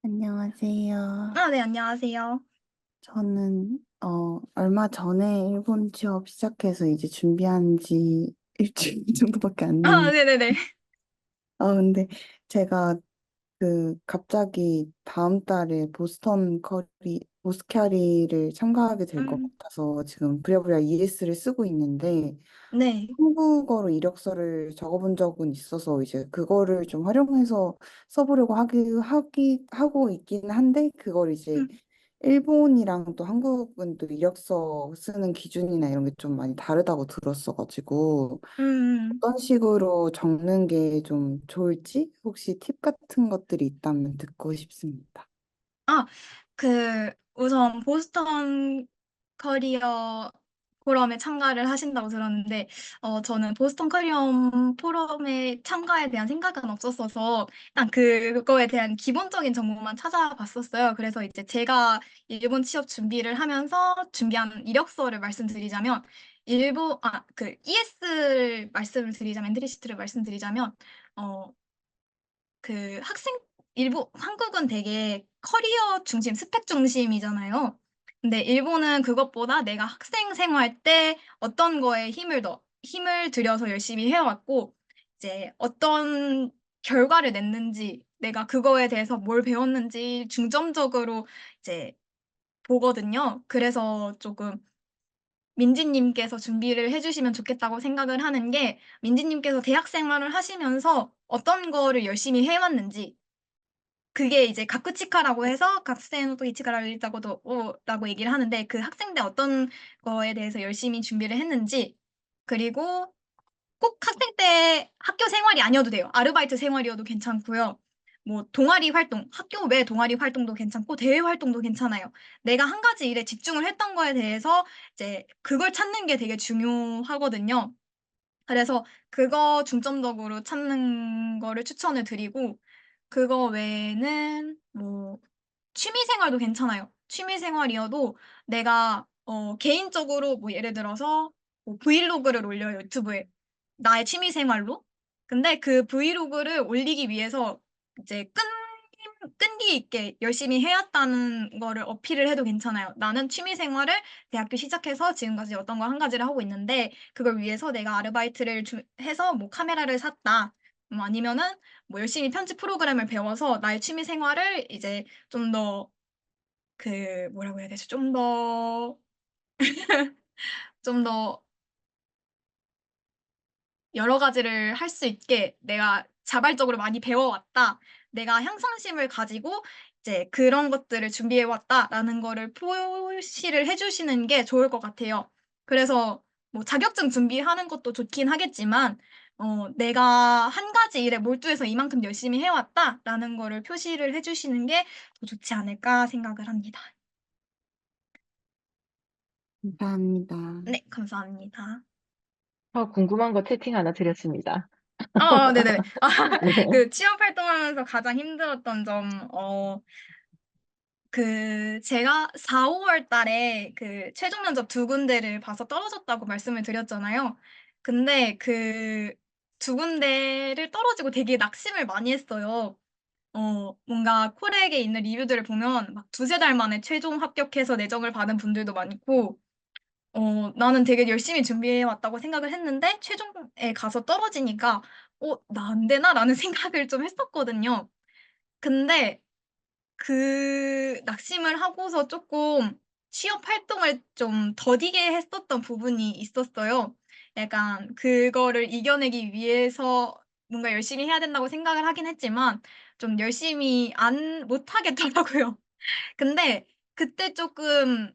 안녕하세요. 아, 네, 안녕하세요. 저는 얼마 전에 일본 취업 시작해서 이제 준비한 지 일주일 정도밖에 안 아, 됐는데, 네네네. 근데 제가 갑자기 다음 달에 보스캐리를 참가하게 될 것 음, 같아서 지금 부랴부랴 ES를 쓰고 있는데, 네. 한국어로 이력서를 적어본 적은 있어서 이제 그거를 좀 활용해서 써보려고 하고 있긴 한데, 그걸 이제 음, 일본이랑 또 한국은 또 이력서 쓰는 기준이나 이런 게 좀 많이 다르다고 들었어가지고 음. 어떤 식으로 적는 게 좀 좋을지 혹시 팁 같은 것들이 있다면 듣고 싶습니다. 아, 우선 보스턴 커리어 포럼에 참가를 하신다고 들었는데, 저는 보스턴 커리어 포럼에 참가에 대한 생각은 없었어서, 일단 그거에 대한 기본적인 정보만 찾아봤었어요. 그래서 이제 제가 일본 취업 준비를 하면서 준비한 이력서를 말씀드리자면, ES를 말씀을 드리자면, 엔트리시트를 말씀드리자면, 어, 학생, 한국은 되게 커리어 중심, 스펙 중심이잖아요. 근데 일본은 그것보다 내가 학생 생활 때 어떤 거에 힘을 들여서 열심히 해왔고, 이제 어떤 결과를 냈는지, 내가 그거에 대해서 뭘 배웠는지 중점적으로 이제 보거든요. 그래서 조금 민지님께서 준비를 해주시면 좋겠다고 생각을 하는 게, 민지님께서 대학 생활을 하시면서 어떤 거를 열심히 해왔는지, 그게 이제 가쿠치카라고 해서 학생 또 이치카라를 읽다고도 라고 얘기를 하는데 그 학생 때 어떤 거에 대해서 열심히 준비를 했는지 그리고 꼭 학생 때 학교 생활이 아니어도 돼요. 아르바이트 생활이어도 괜찮고요. 뭐 동아리 활동, 학교 외 동아리 활동도 괜찮고 대외 활동도 괜찮아요. 내가 한 가지 일에 집중을 했던 거에 대해서 이제 그걸 찾는 게 되게 중요하거든요. 그래서 그거 중점적으로 찾는 거를 추천을 드리고 그거 외에는 뭐 취미 생활도 괜찮아요. 취미 생활이어도 내가 개인적으로 뭐 예를 들어서 뭐 브이로그를 올려요, 유튜브에. 나의 취미 생활로. 근데 그 브이로그를 올리기 위해서 이제 끈기 있게 열심히 해왔다는 거를 어필을 해도 괜찮아요. 나는 취미 생활을 대학교 시작해서 지금까지 어떤 거 한 가지를 하고 있는데 그걸 위해서 내가 아르바이트를 해서 뭐 카메라를 샀다. 아니면은 뭐 열심히 편집 프로그램을 배워서 나의 취미 생활을 이제 좀 더 뭐라고 해야 되지? 좀 더 여러 가지를 할 수 있게 내가 자발적으로 많이 배워왔다. 내가 향상심을 가지고 이제 그런 것들을 준비해왔다라는 거를 표시를 해주시는 게 좋을 것 같아요. 그래서 뭐 자격증 준비하는 것도 좋긴 하겠지만, 내가 한 가지 일에 몰두해서 이만큼 열심히 해왔다라는 거를 표시를 해주시는 게 더 좋지 않을까 생각을 합니다. 감사합니다. 네, 감사합니다. 궁금한 거 채팅 하나 드렸습니다. 네네네. 아, 네. 그 취업 활동하면서 가장 힘들었던 점, 제가 4, 5월 달에 그 최종 면접 두 군데를 봐서 떨어졌다고 말씀을 드렸잖아요. 근데 그 두 군데를 떨어지고 되게 낙심을 많이 했어요. 뭔가 콜렉에 있는 리뷰들을 보면 막 두세 달 만에 최종 합격해서 내정을 받은 분들도 많고, 나는 되게 열심히 준비해 왔다고 생각을 했는데, 최종에 가서 떨어지니까, 나 안 되나? 라는 생각을 좀 했었거든요. 근데 낙심을 하고서 조금 취업 활동을 좀 더디게 했었던 부분이 있었어요. 약간 그거를 이겨내기 위해서 뭔가 열심히 해야 된다고 생각을 하긴 했지만, 좀 열심히 못 하겠더라고요. 근데 그때 조금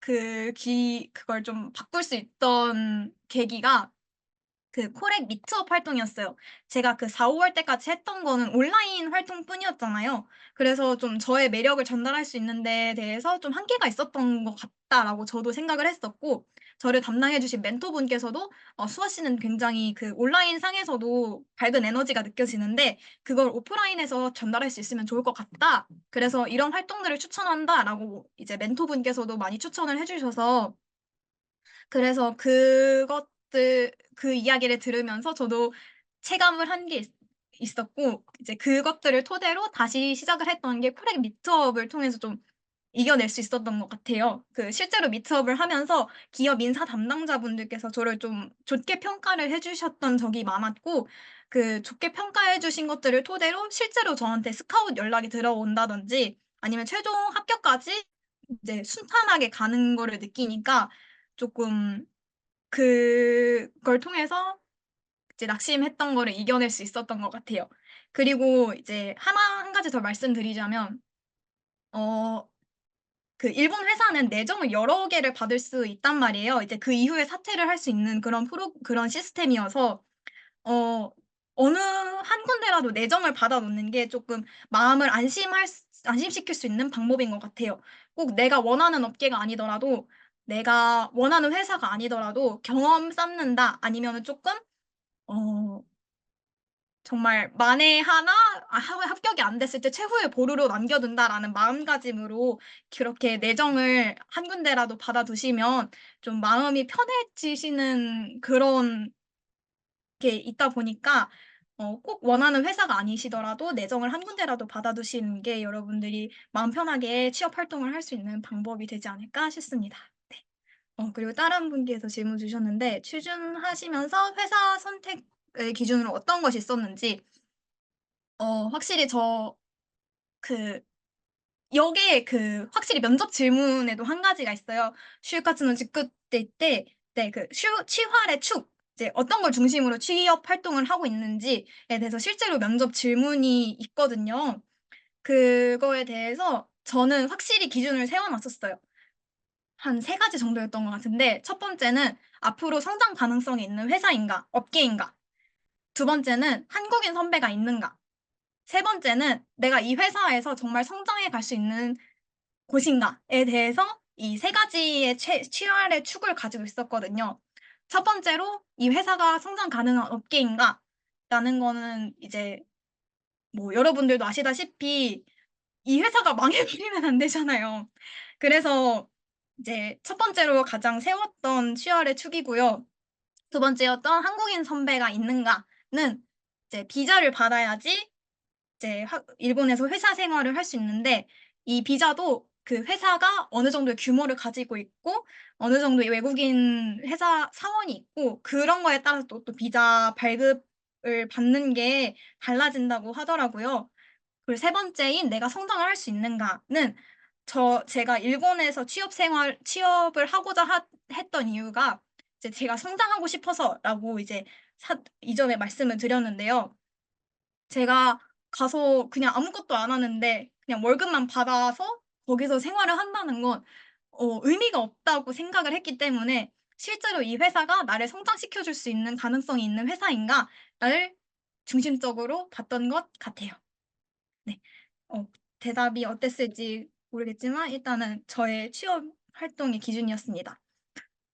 그걸 좀 바꿀 수 있던 계기가 콜렉 미트업 활동이었어요. 제가 그 4, 5월 때까지 했던 거는 온라인 활동뿐이었잖아요. 그래서 좀 저의 매력을 전달할 수 있는 데에 대해서 좀 한계가 있었던 것 같다라고 저도 생각을 했었고, 저를 담당해 주신 멘토분께서도 수아 씨는 굉장히 그 온라인 상에서도 밝은 에너지가 느껴지는데 그걸 오프라인에서 전달할 수 있으면 좋을 것 같다. 그래서 이런 활동들을 추천한다라고 이제 멘토분께서도 많이 추천을 해주셔서 그래서 그 이야기를 들으면서 저도 체감을 한 게 있었고 이제 그것들을 토대로 다시 시작을 했던 게 코렉 미트업을 통해서 좀 이겨낼 수 있었던 것 같아요. 그 실제로 미트업을 하면서 기업 인사 담당자분들께서 저를 좀 좋게 평가를 해주셨던 적이 많았고, 그 좋게 평가해 주신 것들을 토대로 실제로 저한테 스카웃 연락이 들어온다든지 아니면 최종 합격까지 이제 순탄하게 가는 거를 느끼니까 조금 그걸 통해서 이제 낙심했던 거를 이겨낼 수 있었던 것 같아요. 그리고 이제 한 가지 더 말씀드리자면, 어, 그 일본 회사는 내정을 여러 개를 받을 수 있단 말이에요. 이제 그 이후에 사퇴를 할 수 있는 그런 시스템이어서, 어, 어느 한 군데라도 내정을 받아 놓는 게 조금 마음을 안심시킬 수 있는 방법인 것 같아요. 꼭 내가 원하는 업계가 아니더라도, 내가 원하는 회사가 아니더라도 경험 쌓는다 아니면은 조금, 어, 정말 만에 하나 합격이 안 됐을 때 최후의 보루로 남겨둔다라는 마음가짐으로 그렇게 내정을 한 군데라도 받아두시면 좀 마음이 편해지시는 그런 게 있다 보니까 꼭 원하는 회사가 아니시더라도 내정을 한 군데라도 받아두시는 게 여러분들이 마음 편하게 취업 활동을 할 수 있는 방법이 되지 않을까 싶습니다. 네. 그리고 다른 분께서 질문 주셨는데 취준하시면서 회사 선택의 기준으로 어떤 것이 있었는지 확실히 그, 여기에 확실히 면접 질문에도 한 가지가 있어요.就活の 직급 때, 네, 취활의 축, 이제 어떤 걸 중심으로 취업 활동을 하고 있는지에 대해서 실제로 면접 질문이 있거든요. 그거에 대해서 저는 확실히 기준을 세워놨었어요. 한 세 가지 정도였던 것 같은데, 첫 번째는 앞으로 성장 가능성이 있는 회사인가, 업계인가. 두 번째는 한국인 선배가 있는가. 세 번째는 내가 이 회사에서 정말 성장해 갈 수 있는 곳인가에 대해서 이 세 가지의 취활의 축을 가지고 있었거든요. 첫 번째로 이 회사가 성장 가능한 업계인가? 라는 거는 이제 뭐 여러분들도 아시다시피 이 회사가 망해버리면 안 되잖아요. 그래서 이제 첫 번째로 가장 세웠던 취활의 축이고요. 두 번째였던 한국인 선배가 있는가는 이제 비자를 받아야지 이제 일본에서 회사 생활을 할 수 있는데 이 비자도 그 회사가 어느 정도의 규모를 가지고 있고 어느 정도의 외국인 회사 사원이 있고 그런 거에 따라서 또 비자 발급을 받는 게 달라진다고 하더라고요. 그리고 세 번째인 내가 성장을 할 수 있는가는 제가 일본에서 취업을 하고자 했던 이유가 이제 제가 성장하고 싶어서라고 이제 이전에 말씀을 드렸는데요. 제가 가서 그냥 아무것도 안 하는데 그냥 월급만 받아서 거기서 생활을 한다는 건 의미가 없다고 생각을 했기 때문에 실제로 이 회사가 나를 성장시켜 줄 수 있는 가능성이 있는 회사인가를 중심적으로 봤던 것 같아요. 네. 어, 대답이 어땠을지 모르겠지만 일단은 저의 취업 활동의 기준이었습니다.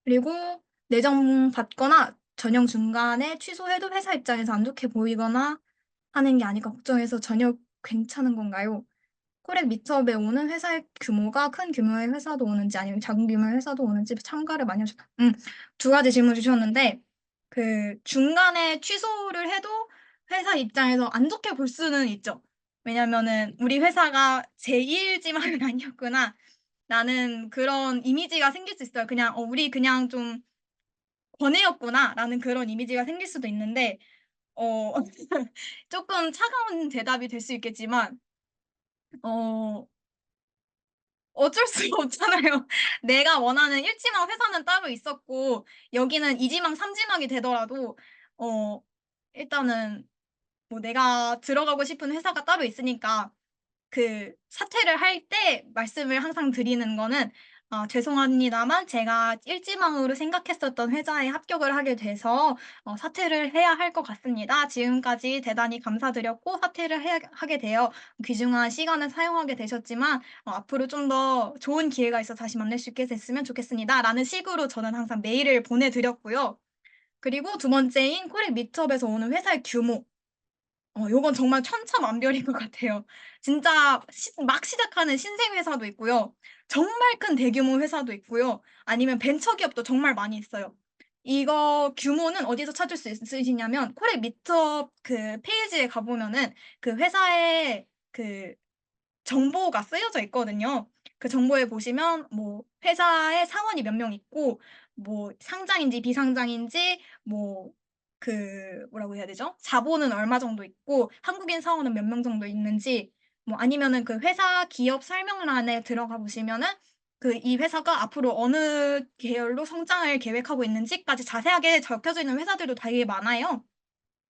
그리고 내정 받거나 전형 중간에 취소해도 회사 입장에서 안 좋게 보이거나 하는 게 아닐까 걱정해서 전혀 괜찮은 건가요? 코렉 미트업에 오는 회사의 규모가 큰 규모의 회사도 오는지 아니면 작은 규모의 회사도 오는지 참가를 많이 하셨다. 두 가지 질문 주셨는데 그 중간에 취소를 해도 회사 입장에서 안 좋게 볼 수는 있죠. 왜냐면은 우리 회사가 제2일지만은 아니었구나. 라는 그런 이미지가 생길 수 있어요. 그냥 우리 그냥 좀 권해였구나라는 그런 이미지가 생길 수도 있는데 어 조금 차가운 대답이 될 수 있겠지만 어 어쩔 수가 없잖아요. 내가 원하는 1 지망 회사는 따로 있었고 여기는 2 지망 3 지망이 되더라도 어 일단은 뭐 내가 들어가고 싶은 회사가 따로 있으니까 그 사퇴를 할 때 말씀을 항상 드리는 거는 죄송합니다만 제가 1 지망으로 생각했었던 회사에 합격을 하게 돼서 사퇴를 해야 할 것 같습니다. 지금까지 대단히 감사드렸고 사퇴를 하게 되어 귀중한 시간을 사용하게 되셨지만 앞으로 좀 더 좋은 기회가 있어서 다시 만날 수 있게 됐으면 좋겠습니다.'라는 식으로 저는 항상 메일을 보내 드렸고요. 그리고 두 번째인 코렉 미트업에서 오는 회사의 규모. 요건 정말 천차만별인 것 같아요. 진짜 막 시작하는 신생 회사도 있고요. 정말 큰 대규모 회사도 있고요. 아니면 벤처 기업도 정말 많이 있어요. 이거 규모는 어디서 찾을 수 있으시냐면 코렉 미트업 그 페이지에 가보면은 그 회사의 그 정보가 쓰여져 있거든요. 그 정보에 보시면 뭐 회사의 사원이 몇 명 있고 뭐 상장인지 비상장인지 뭐 그 뭐라고 해야 되죠? 자본은 얼마 정도 있고 한국인 사원은 몇 명 정도 있는지 뭐 아니면은 그 회사 기업 설명란에 들어가 보시면은 그 이 회사가 앞으로 어느 계열로 성장을 계획하고 있는지까지 자세하게 적혀져 있는 회사들도 되게 많아요.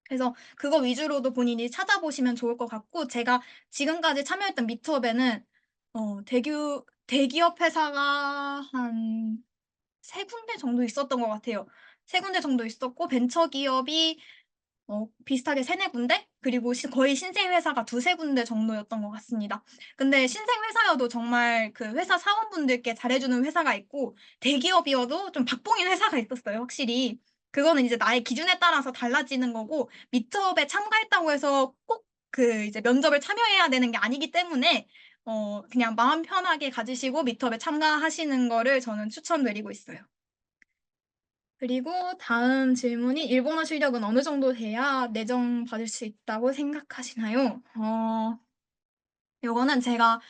그래서 그거 위주로도 본인이 찾아보시면 좋을 것 같고, 제가 지금까지 참여했던 미투업에는, 대기업 회사가 한 세 군데 정도 있었던 것 같아요. 세 군데 정도 있었고, 벤처기업이 비슷하게 세네 군데? 그리고 거의 신생 회사가 두세 군데 정도였던 것 같습니다. 근데 신생 회사여도 정말 그 회사 사원분들께 잘해주는 회사가 있고, 대기업이어도 좀 박봉인 회사가 있었어요, 확실히. 그거는 이제 나의 기준에 따라서 달라지는 거고, 미트업에 참가했다고 해서 꼭 그 이제 면접을 참여해야 되는 게 아니기 때문에, 그냥 마음 편하게 가지시고 미트업에 참가하시는 거를 저는 추천드리고 있어요. 그리고 다음 질문이 일본어 실력은 어느 정도 돼야 내정 받을 수 있다고 생각하시나요? 요거는 제가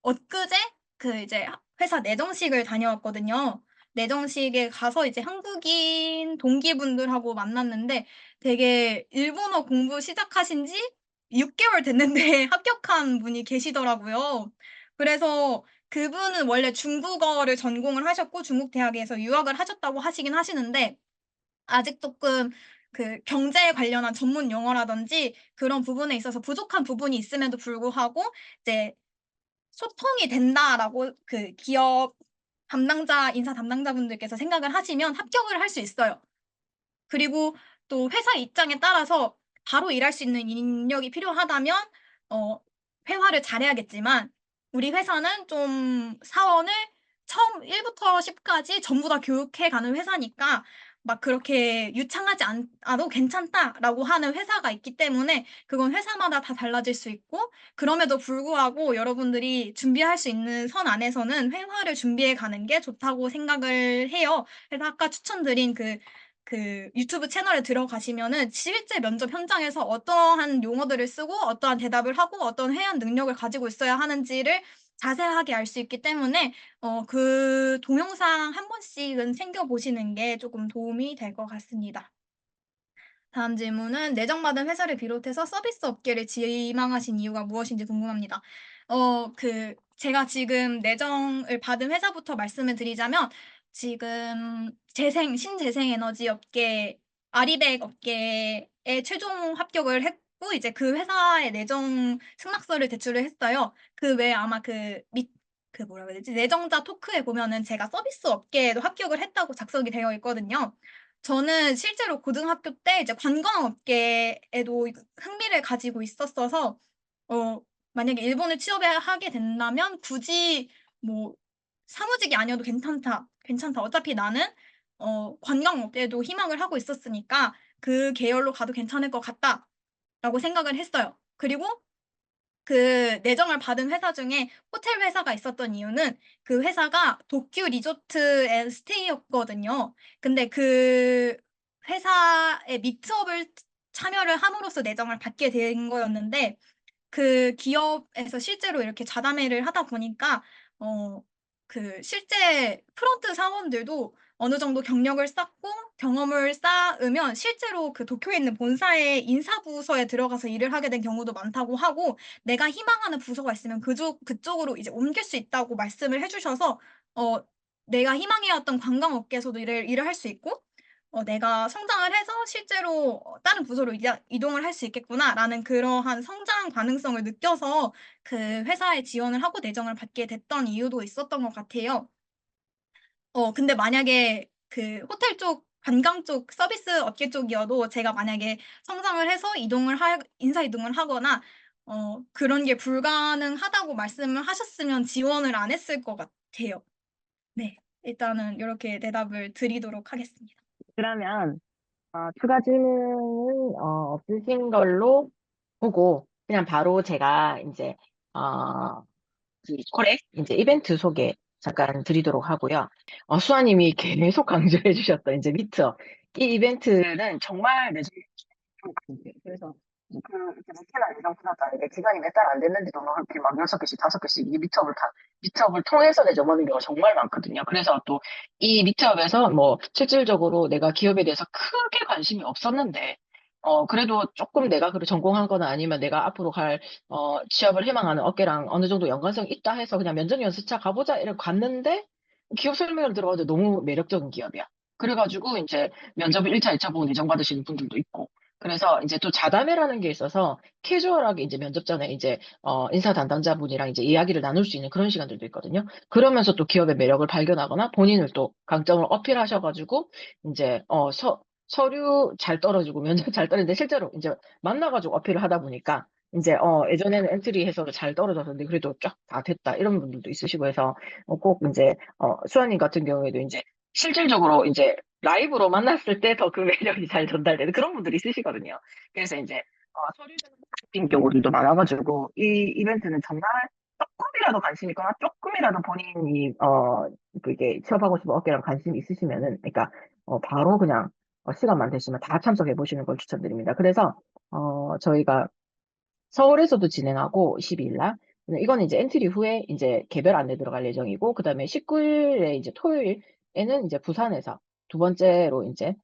엊그제 그 이제 회사 내정식을 다녀왔거든요. 내정식에 가서 이제 한국인 동기분들하고 만났는데 되게 일본어 공부 시작하신 지 6개월 됐는데 합격한 분이 계시더라고요. 그래서 그분은 원래 중국어를 전공을 하셨고 중국 대학에서 유학을 하셨다고 하시긴 하시는데 아직 조금 그 경제에 관련한 전문 용어라든지 그런 부분에 있어서 부족한 부분이 있음에도 불구하고 이제 소통이 된다라고 그 기업 인사 담당자분들께서 생각을 하시면 합격을 할 수 있어요. 그리고 또 회사 입장에 따라서 바로 일할 수 있는 인력이 필요하다면 어, 회화를 잘해야겠지만 우리 회사는 좀 사원을 처음 1부터 10까지 전부 다 교육해가는 회사니까 막 그렇게 유창하지 않아도 괜찮다라고 하는 회사가 있기 때문에 그건 회사마다 다 달라질 수 있고 그럼에도 불구하고 여러분들이 준비할 수 있는 선 안에서는 회화를 준비해 가는 게 좋다고 생각을 해요. 그래서 아까 추천드린 그 유튜브 채널에 들어가시면은 실제 면접 현장에서 어떠한 용어들을 쓰고 어떠한 대답을 하고 어떤 회화 능력을 가지고 있어야 하는지를 자세하게 알 수 있기 때문에 그 동영상 한 번씩은 챙겨보시는 게 조금 도움이 될 것 같습니다. 다음 질문은 내정받은 회사를 비롯해서 서비스 업계를 지망하신 이유가 무엇인지 궁금합니다. 제가 지금 내정을 받은 회사부터 말씀을 드리자면, 지금 신재생 에너지 업계, 아리백 업계에 최종 합격을 했고, 이제 그 회사에 내정 승낙서를 제출을 했어요. 그 외에 아마 그 뭐라고 해야 되지? 내정자 토크에 보면은 제가 서비스 업계에도 합격을 했다고 작성이 되어 있거든요. 저는 실제로 고등학교 때 이제 관광업계에도 흥미를 가지고 있었어서, 어, 만약에 일본을 하게 된다면 굳이 뭐 사무직이 아니어도 괜찮다, 괜찮다. 어차피 나는 관광업계에도 희망을 하고 있었으니까 그 계열로 가도 괜찮을 것 같다라고 생각을 했어요. 그리고 그 내정을 받은 회사 중에 호텔 회사가 있었던 이유는 그 회사가 도쿄 리조트 앤 스테이였거든요. 근데 그 회사의 미트업을 참여를 함으로써 내정을 받게 된 거였는데 그 기업에서 실제로 이렇게 자담회를 하다 보니까 어, 그 실제 프론트 사원들도 어느 정도 경력을 쌓고 경험을 쌓으면 실제로 그 도쿄에 있는 본사의 인사부서에 들어가서 일을 하게 된 경우도 많다고 하고 내가 희망하는 부서가 있으면 그쪽으로 이제 옮길 수 있다고 말씀을 해주셔서 어, 내가 희망해왔던 관광업계에서도 일을 할 수 있고 내가 성장을 해서 실제로 다른 부서로 이동을 할 수 있겠구나라는 그러한 성장 가능성을 느껴서 그 회사에 지원을 하고 내정을 받게 됐던 이유도 있었던 것 같아요. 근데 만약에 그 호텔 쪽, 관광 쪽, 서비스 업계 쪽이어도 제가 만약에 성장을 해서 인사 이동을 하거나, 그런 게 불가능하다고 말씀을 하셨으면 지원을 안 했을 것 같아요. 네. 일단은 이렇게 대답을 드리도록 하겠습니다. 그러면 추가 질문은 없으신 걸로 보고 그냥 바로 제가 이제 이 코렉 이제 이벤트 소개 잠깐 드리도록 하고요. 수아님이 계속 강조해 주셨던 이제 미트업. 이 이벤트는 정말 내 그래서 이렇게 몇 개나 예정 끊었다. 이게 기간이 몇 달 안 됐는데도 막 이렇게 막 6개씩, 5개씩 이 미트업을 통해서 내줘보는 경우가 정말 많거든요. 그래서 또 이 미트업에서 뭐 실질적으로 내가 기업에 대해서 크게 관심이 없었는데, 그래도 조금 내가 그걸 전공한 거나 아니면 내가 앞으로 취업을 희망하는 업계랑 어느 정도 연관성이 있다 해서 그냥 면접 연수차 가보자 이렇게 갔는데, 기업 설명을 들어가도 너무 매력적인 기업이야. 그래가지고 이제 면접을 1차, 2차 보고 내정 받으시는 분들도 있고, 그래서 이제 또 자담회라는 게 있어서 캐주얼하게 이제 면접 전에 이제 인사 담당자분이랑 이제 이야기를 나눌 수 있는 그런 시간들도 있거든요. 그러면서 또 기업의 매력을 발견하거나 본인을 또 강점을 어필하셔가지고 이제 서류 잘 떨어지고 면접 잘 떨어지는데 실제로 이제 만나가지고 어필을 하다 보니까 이제 예전에는 엔트리해서 잘 떨어졌는데 그래도 쫙 다 됐다 이런 분들도 있으시고 해서 꼭 이제 수아님 같은 경우에도 이제 실질적으로 이제 라이브로 만났을 때 더 그 매력이 잘 전달되는 그런 분들이 있으시거든요. 그래서 이제 서류 같은 경우들도 많아가지고 이 이벤트는 정말 조금이라도 관심 있거나 조금이라도 본인이 그게 취업하고 싶은 업계랑 관심이 있으시면은 그러니까 바로 그냥 시간만 되시면 다 참석해 보시는 걸 추천드립니다. 그래서 저희가 서울에서도 진행하고 12일 날. 이거는 이제 엔트리 후에 이제 개별 안내 들어갈 예정이고, 그 다음에 19일에 이제 토요일에는 이제 부산에서 두 번째로 이제,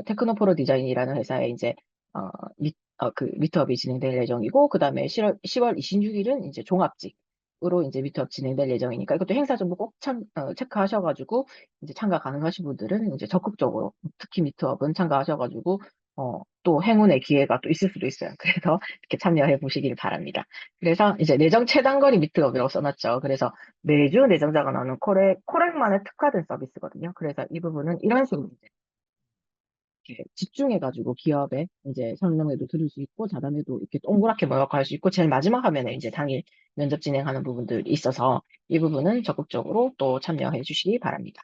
테크노포로 디자인이라는 회사에 이제, 어, 그 미트업이 진행될 예정이고, 그 다음에 10월 26일은 이제 종합직으로 이제 미트업 진행될 예정이니까 이것도 행사 정보 꼭 체크하셔가지고, 이제 참가 가능하신 분들은 이제 적극적으로, 특히 미트업은 참가하셔가지고, 또 행운의 기회가 또 있을 수도 있어요. 그래서 이렇게 참여해 보시길 바랍니다. 그래서 이제 내정 최단거리 미트업이라고 써놨죠. 그래서 매주 내정자가 나오는 코렉만의 특화된 서비스거든요. 그래서 이 부분은 이런 식으로 이제 이렇게 집중해가지고 기업에 이제 설명회도 들을 수 있고 자담회도 이렇게 동그랗게 모여서 할 수 있고 제일 마지막 화면에 이제 당일 면접 진행하는 부분들이 있어서 이 부분은 적극적으로 또 참여해 주시기 바랍니다.